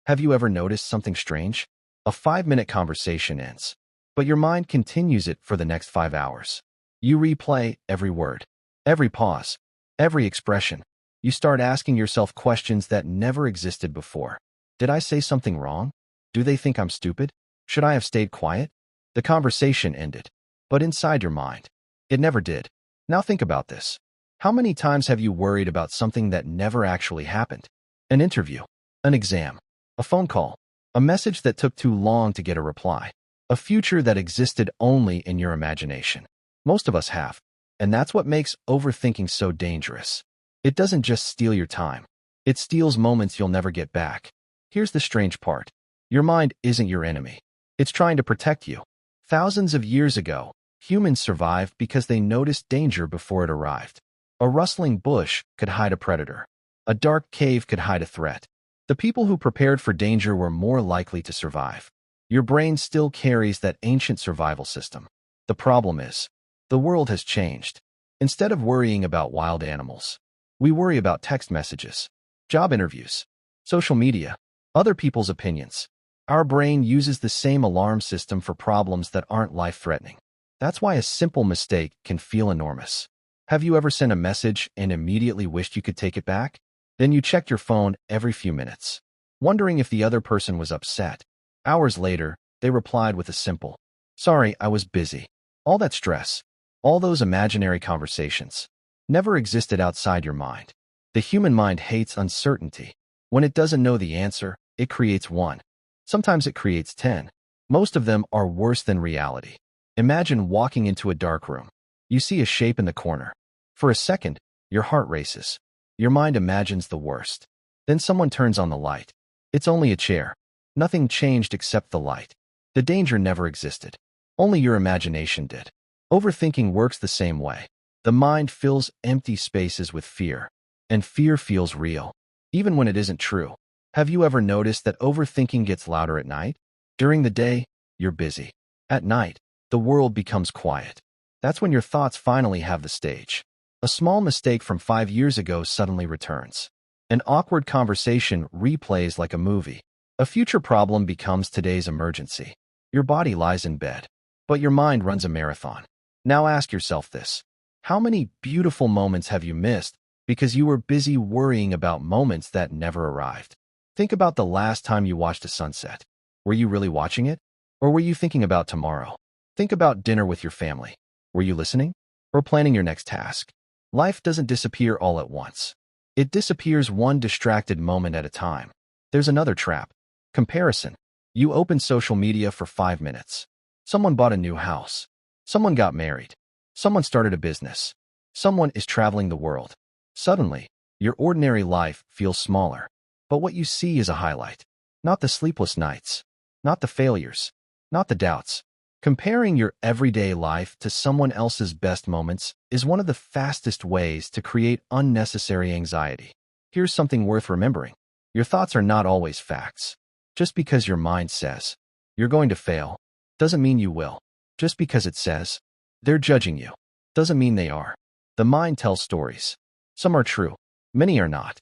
Have you ever noticed something strange? A 5-minute conversation ends, but your mind continues it for the next 5 hours. You replay every word, every pause, every expression. You start asking yourself questions that never existed before. Did I say something wrong? Do they think I'm stupid? Should I have stayed quiet? The conversation ended, but inside your mind, it never did. Now think about this. How many times have you worried about something that never actually happened? An interview, an exam, a phone call, a message that took too long to get a reply, a future that existed only in your imagination. Most of us have, and that's what makes overthinking so dangerous. It doesn't just steal your time. It steals moments you'll never get back. Here's the strange part. Your mind isn't your enemy. It's trying to protect you. Thousands of years ago, humans survived because they noticed danger before it arrived. A rustling bush could hide a predator. A dark cave could hide a threat. The people who prepared for danger were more likely to survive. Your brain still carries that ancient survival system. The problem is, the world has changed. Instead of worrying about wild animals, we worry about text messages, job interviews, social media, other people's opinions. Our brain uses the same alarm system for problems that aren't life-threatening. That's why a simple mistake can feel enormous. Have you ever sent a message and immediately wished you could take it back? Then you checked your phone every few minutes, wondering if the other person was upset. Hours later, they replied with a simple, "Sorry, I was busy." All that stress, all those imaginary conversations, never existed outside your mind. The human mind hates uncertainty. When it doesn't know the answer, it creates one. Sometimes it creates 10. Most of them are worse than reality. Imagine walking into a dark room. You see a shape in the corner. For a second, your heart races. Your mind imagines the worst. Then someone turns on the light. It's only a chair. Nothing changed except the light. The danger never existed. Only your imagination did. Overthinking works the same way. The mind fills empty spaces with fear, and fear feels real, even when it isn't true. Have you ever noticed that overthinking gets louder at night? During the day, you're busy. At night, the world becomes quiet. That's when your thoughts finally have the stage. A small mistake from 5 years ago suddenly returns. An awkward conversation replays like a movie. A future problem becomes today's emergency. Your body lies in bed, but your mind runs a marathon. Now ask yourself this. How many beautiful moments have you missed because you were busy worrying about moments that never arrived? Think about the last time you watched a sunset. Were you really watching it? Or were you thinking about tomorrow? Think about dinner with your family. Were you listening? Or planning your next task? Life doesn't disappear all at once. It disappears one distracted moment at a time. There's another trap. Comparison. You open social media for 5 minutes. Someone bought a new house. Someone got married. Someone started a business. Someone is traveling the world. Suddenly, your ordinary life feels smaller. But what you see is a highlight. Not the sleepless nights. Not the failures. Not the doubts. Comparing your everyday life to someone else's best moments is one of the fastest ways to create unnecessary anxiety. Here's something worth remembering. Your thoughts are not always facts. Just because your mind says you're going to fail doesn't mean you will. Just because it says they're judging you doesn't mean they are. The mind tells stories. Some are true. Many are not.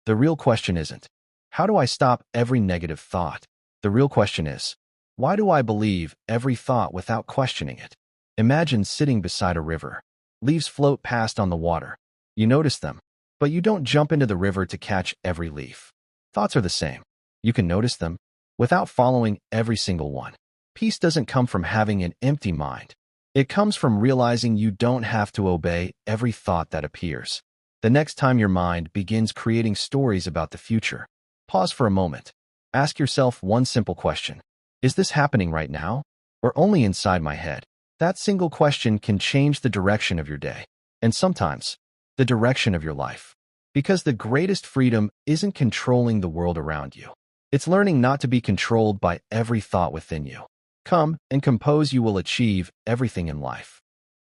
The real question isn't, how do I stop every negative thought? The real question is, why do I believe every thought without questioning it? Imagine sitting beside a river. Leaves float past on the water. You notice them, but you don't jump into the river to catch every leaf. Thoughts are the same. You can notice them without following every single one. Peace doesn't come from having an empty mind. It comes from realizing you don't have to obey every thought that appears. The next time your mind begins creating stories about the future, pause for a moment. Ask yourself one simple question. Is this happening right now, or only inside my head? That single question can change the direction of your day, and sometimes, the direction of your life. Because the greatest freedom isn't controlling the world around you. It's learning not to be controlled by every thought within you. Come and compose, you will achieve everything in life.